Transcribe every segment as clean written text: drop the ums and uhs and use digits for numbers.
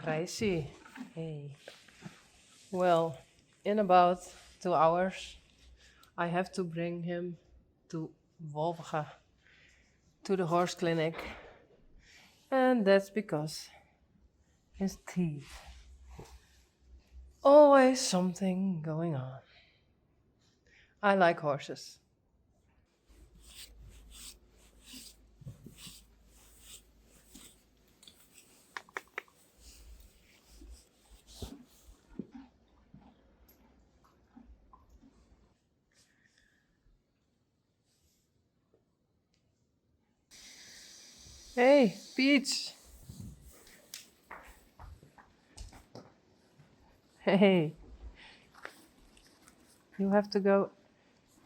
Gracie. Hey. Well, in about 2 hours, I have to bring him to Wolverga, to the horse clinic. And that's because his teeth. Always something going on. I like horses. Hey, Peach. Hey. You have to go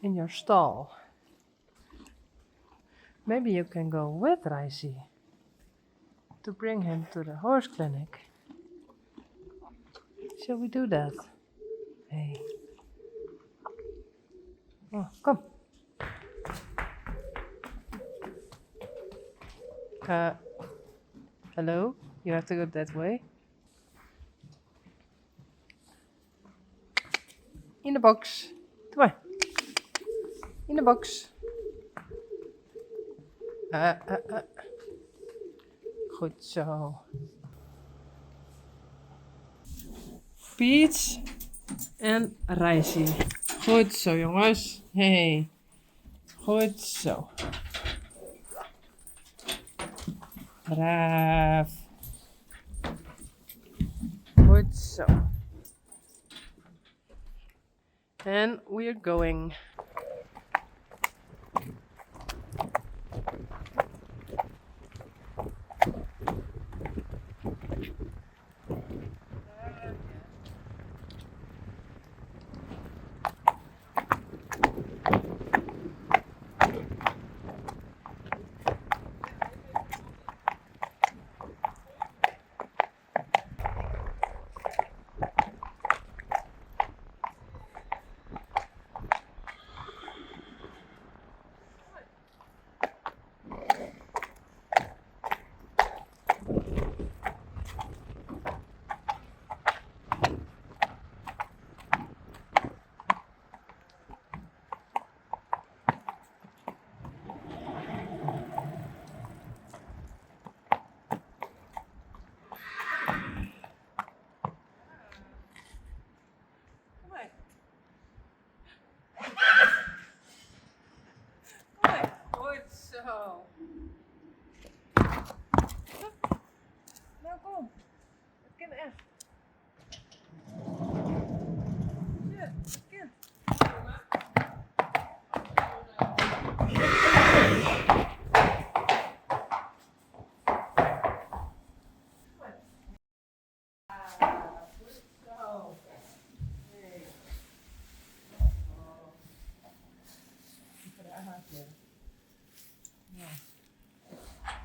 in your stall. Maybe you can go with Raisi to bring him to the horse clinic. Shall we do that? Hey. Oh, come. Hello? You have to go that way. In the box. Come on. In the box. Goed zo. Peach en Raisi. Goed zo, jongens. Hey. Goed zo. Braaf. Goed zo. And we're going. Zo. Nou kom. Het kind echt. Ja, het kind.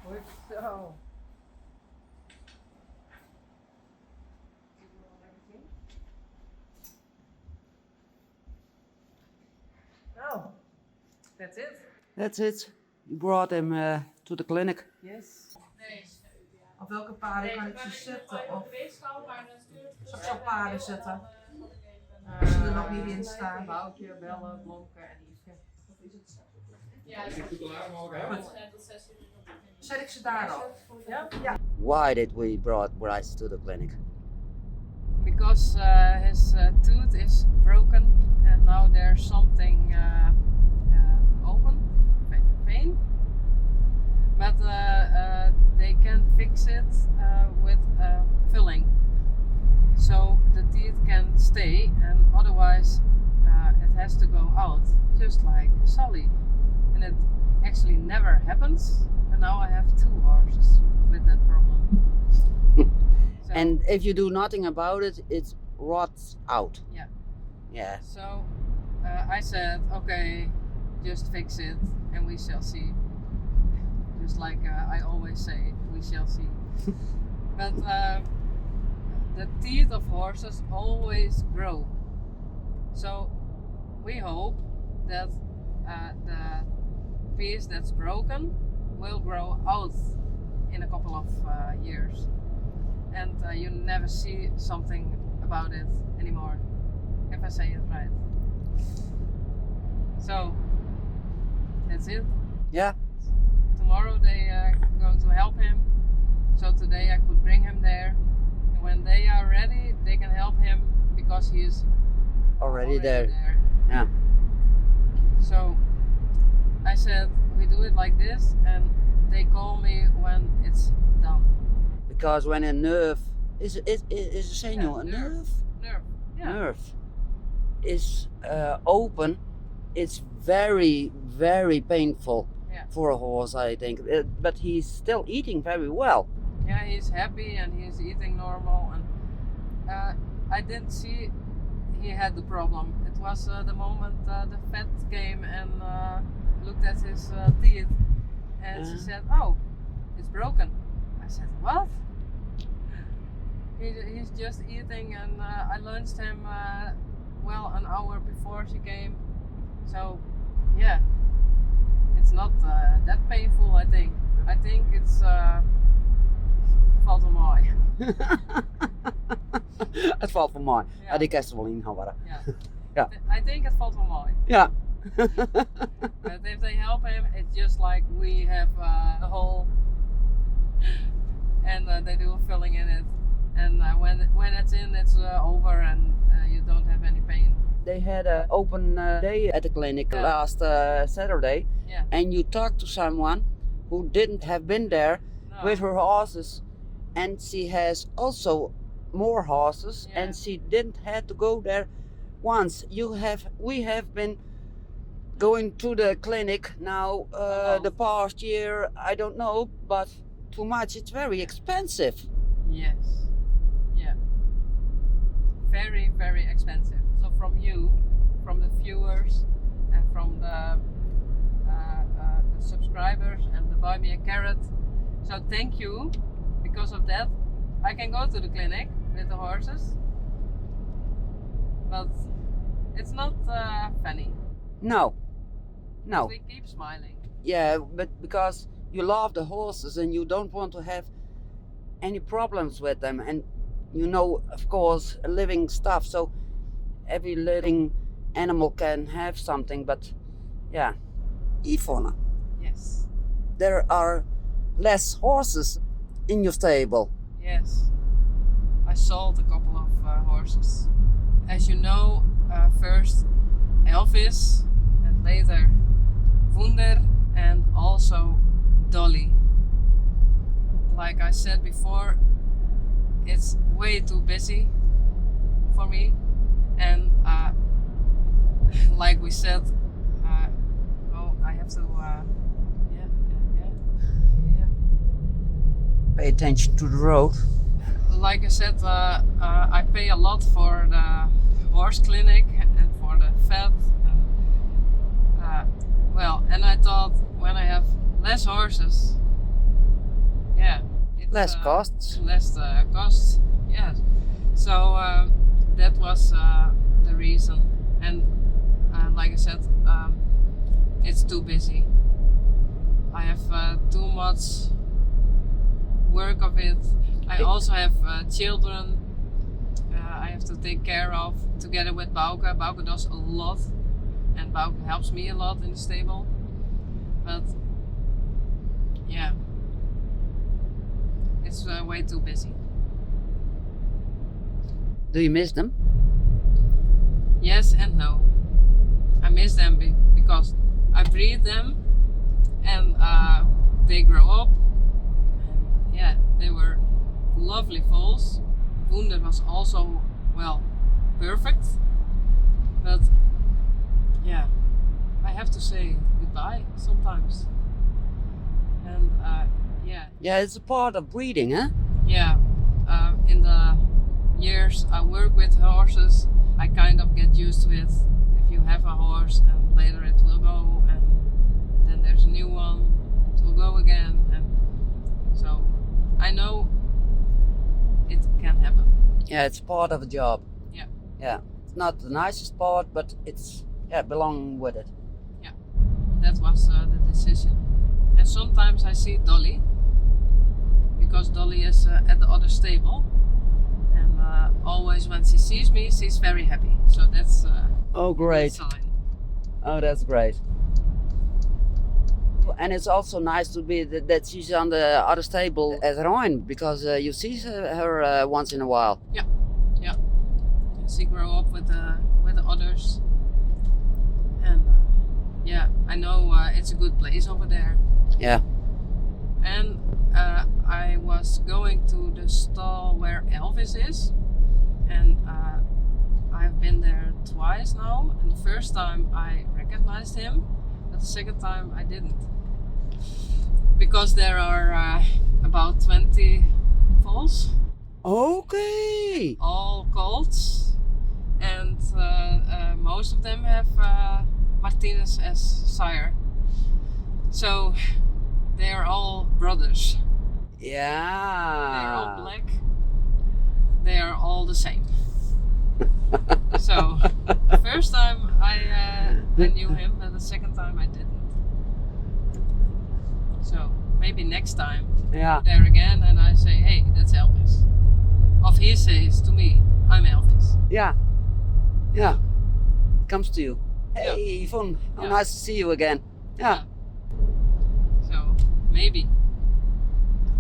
Goed zo. Oh, that's it. That's it. You brought him to the clinic. Yes. Op welke paarden kan ik ze zetten? Of zal ik zo paarden zetten? Als ze er nog niet in staan. Boutje, Belle, Blomke en Yveske. Ja, zet ik ze daarop? Ja? Ja. Why did we brought Bryce to the clinic? Because his tooth is broken and now there's something open, vein. But they can fix it with filling. So the teeth can stay and otherwise it has to go out, just like Sully. And it actually never happens. And now I have 2 horses with that problem. So, And if you do nothing about it, it rots out. Yeah. Yeah. So I said, okay, just fix it and we shall see. Just like I always say, we shall see. But the teeth of horses always grow. So we hope that the piece that's broken will grow out in a couple of years. and you never see something about it anymore, if I say it right. So that's it. Yeah. Tomorrow they are going to help him, so today I could bring him there, and when they are ready they can help him because he is Already there. Yeah. So I said we do it like this, and they call me when it's done. Because when a nerve is a zenuw, a nerve Yeah. nerve is open, it's very, very painful Yeah. for a horse, I think. But he's still eating very well. Yeah, he's happy and he's eating normal, and I didn't see he had the problem. It was the moment the vet came and looked at his teeth, and she said, "Oh, it's broken." I said, "What?" He's just eating, and I lunched him well an hour before she came. So yeah, it's not that painful. I think it's valt wel mooi. Het valt wel mooi. Ja. Ja, die kan ze wel inhouden. Yeah. Ja. I think it valt wel mooi. Ja. But if they help him, it's just like we have the hole, and they do filling in it, and when it's in, it's over, and you don't have any pain. They had an open day at the clinic last Saturday, Yeah. and you talked to someone who didn't have been there No. with her horses, and she has also more horses, Yeah. and she didn't have to go there once. We have been going to the clinic now the past year. I don't know, but too much. It's very expensive. Yes. Yeah. Very, very expensive. So from you, from the viewers, and from the subscribers and the Buy Me a Carrot. So thank you. Because of that, I can go to the clinic with the horses. But it's not funny. No. But we keep smiling. Yeah, but because you love the horses and you don't want to have any problems with them, and you know, of course, living stuff, so every living animal can have something, but yeah. Yvonne, Yes. there are less horses in your stable. Yes. I sold a couple of horses. As you know, first Elvis, and later Wunder, and also Dolly. Like I said before, it's way too busy for me, and like we said, I have to Pay attention to the road. like I said, I pay a lot for the horse clinic and for the vet. And I thought when I have less horses, it's, Less costs. Less costs, yes. So that was the reason. And like I said, it's too busy. I have too much work of it. I also have children I have to take care of together with Bauke. Bauke does a lot, and Bauke helps me a lot in the stable. But yeah, it's way too busy. Do you miss them? Yes and no. I miss them because I breed them, and they grow up. And yeah, they were lovely foals. Wunder was also, well, perfect. But yeah, I have to say goodbye sometimes. And yeah. Yeah, it's a part of breeding, huh? Yeah, in the years I work with horses, I kind of get used to it. If you have a horse and later it will go, and then there's a new one, it will go again, and so I know it can happen. Yeah, it's part of the job. Yeah. Yeah, it's not the nicest part, but it's belonging with it. That was the decision. And sometimes I see Dolly, because Dolly is at the other stable, and always when she sees me, she's very happy. So that's Oh, a great. good sign. Oh, that's great. And it's also nice to be that she's on the other stable at Rhine, because you see her once in a while. Yeah. She grew up with the others, and yeah, I know it's a good place over there. Yeah. And I was going to the stall where Elvis is, and I've been there twice now. And the first time I recognized him, but the second time I didn't, because there are about 20 foals, Okay. all colts, and most of them have Martinez as sire. So they are all brothers. Yeah. They are all black. They are all the same. So the first time I knew him, but the second time I didn't. So maybe next time Yeah. there again, and I say, hey, that's Elvis. Or he says to me, I'm Elvis. Yeah. Yeah. Comes to you. Yeah. Hey, Yvonne, how Yeah. nice to see you again. Yeah. So maybe.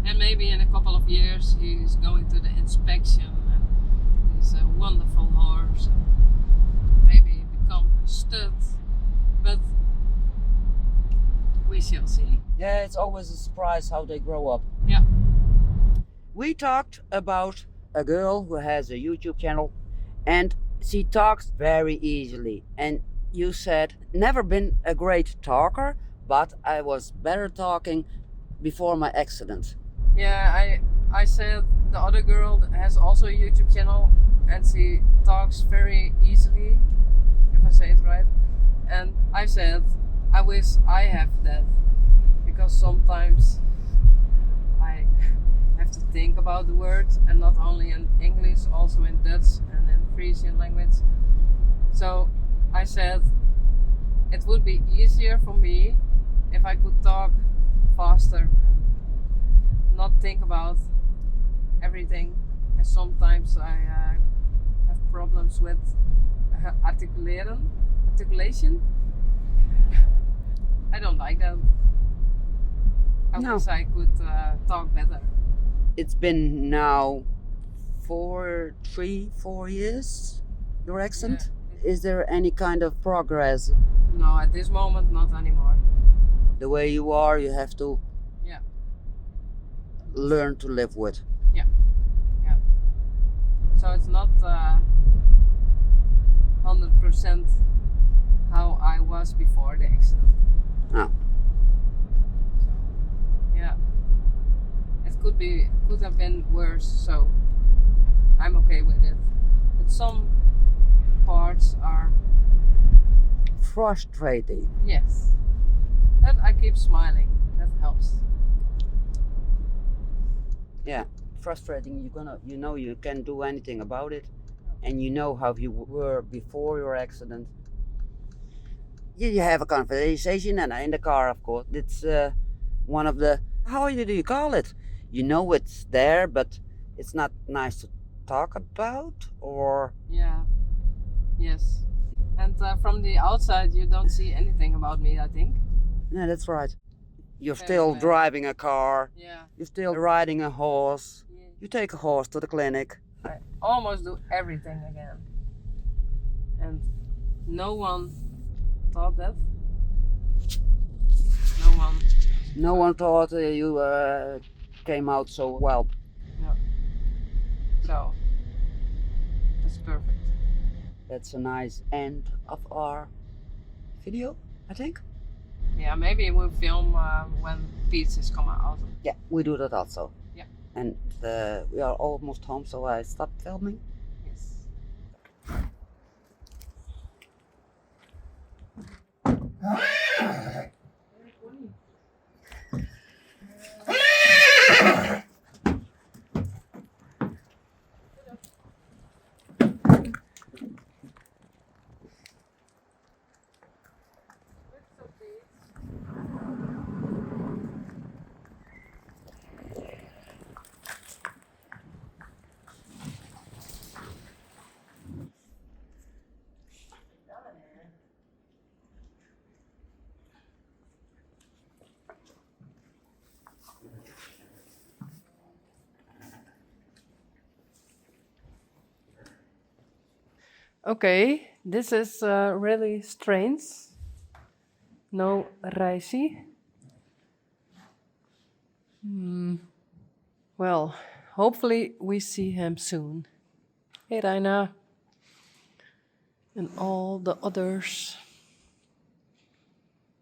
And maybe in a couple of years he's going to the inspection, and he's a wonderful horse. And maybe become a stud. But we shall see. Yeah, it's always a surprise how they grow up. Yeah. We talked about a girl who has a YouTube channel, and she talks very easily. And you said, never been a great talker, but I was better talking before my accident. Yeah, I said the other girl has also a YouTube channel, and she talks very easily, if I say it right. And I said, I wish I have that, because sometimes I have to think about the words, and not only in English, also in Dutch and in Friesian language. So I said it would be easier for me if I could talk faster and not think about everything. And sometimes I have problems with articulation. I don't like that. I No. wish I could talk better. It's been now 4 years, your accident? Is there any kind of progress? No, at this moment, not anymore. The way you are, you have to Yeah. learn to live with. So it's not 100% how I was before the accident. No. So, yeah. It could have been worse, so I'm okay with it. But some parts are, Frustrating. yes. But I keep smiling. That helps. Yeah, frustrating. You know you can do anything about it, and you know how you were before your accident. You have a conversation, and in the car, of course. It's one of the, how do you call it? You know it's there, but it's not nice to talk about, or Yeah. Yes. And from the outside, you don't see anything about me, I think. yeah, that's right. You're Very still bad. driving a car. Yeah. You're still riding a horse. Yeah. You take a horse to the clinic. I almost do everything again. And no one thought that. No one. No one thought you came out so well. So, that's perfect. That's a nice end of our video, I think. Yeah, maybe we'll film when pizzas come out. Yeah, we do that also. Yeah. And we are almost home, so I stopped filming. Yes. Okay, this is really strange. No Reisi. Well, hopefully we see him soon. Hey Reina. And all the others.